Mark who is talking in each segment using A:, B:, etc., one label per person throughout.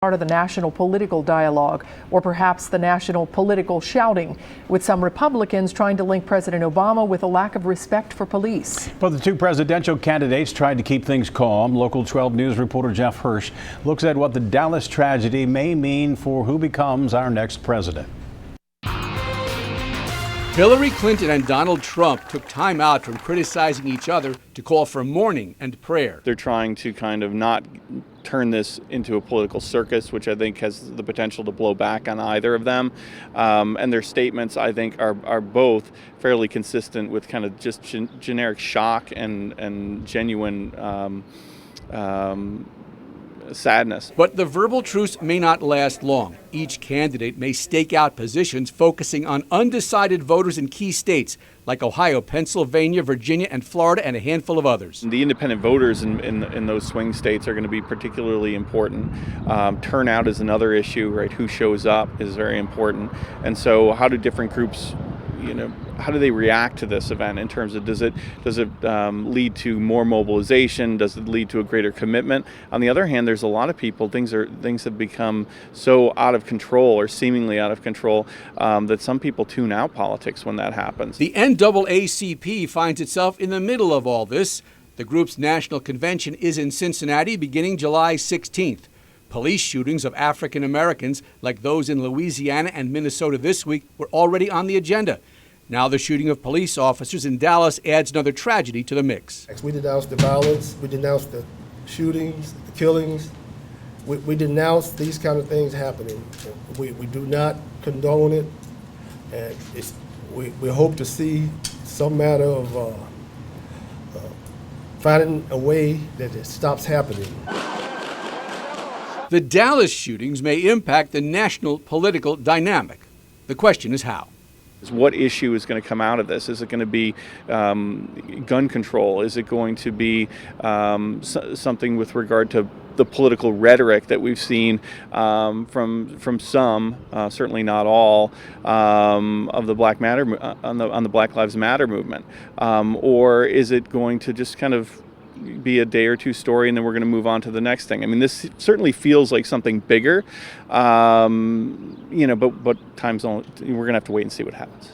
A: part of the national political dialogue, or perhaps the national political shouting, with some Republicans trying to link President Obama with a lack of respect for police.
B: But the two presidential candidates tried to keep things calm. Local 12 News reporter Jeff Hirsch looks at what the Dallas tragedy may mean for who becomes our next president.
C: Hillary Clinton and Donald Trump took time out from criticizing each other to call for mourning and prayer.
D: They're trying to kind of not turn this into a political circus, which I think has the potential to blow back on either of them. And their statements, I think, are both fairly consistent with kind of just generic shock and genuine sadness.
C: But the verbal truce may not last long. Each candidate may stake out positions focusing on undecided voters in key states like Ohio, Pennsylvania, Virginia, and Florida, and a handful of others.
D: The independent voters in those swing states are going to be particularly important. Turnout is another issue, right? Who shows up is very important. And so how do different groups, how do they react to this event in terms of does it lead to more mobilization? Does it lead to a greater commitment? On the other hand, there's a lot of people, things have become so out of control or seemingly out of control that some people tune out politics when that happens.
C: The NAACP finds itself in the middle of all this. The group's national convention is in Cincinnati beginning July 16th. Police shootings of African Americans, like those in Louisiana and Minnesota this week, were already on the agenda. Now the shooting of police officers in Dallas adds another tragedy to the mix.
E: We denounce the violence, we denounce the shootings, the killings. We denounce these kind of things happening. We do not condone it, and we hope to see some matter of finding a way that it stops happening.
C: The Dallas shootings may impact the national political dynamic. The question is how.
D: What issue is going to come out of this? Is it going to be gun control? Is it going to be something with regard to the political rhetoric that we've seen from some, certainly not all, of the Black Lives Matter movement? Or is it going to just kind of be a day or two story and then we're going to move on to the next thing? I mean, this certainly feels like something bigger, but time's only, we're going to have to wait and see what happens.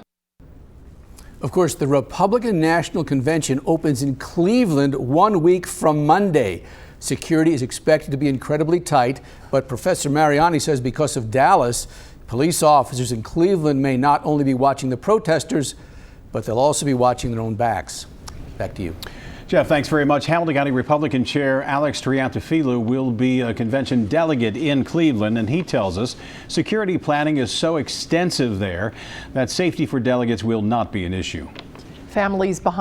C: Of course, the Republican National Convention opens in Cleveland 1 week from Monday. Security is expected to be incredibly tight, but Professor Mariani says because of Dallas, police officers in Cleveland may not only be watching the protesters, but they'll also be watching their own backs. Back to you.
B: Jeff, thanks very much. Hamilton County Republican Chair Alex Triantafilou will be a convention delegate in Cleveland, and he tells us security planning is so extensive there that safety for delegates will not be an issue.
A: Families behind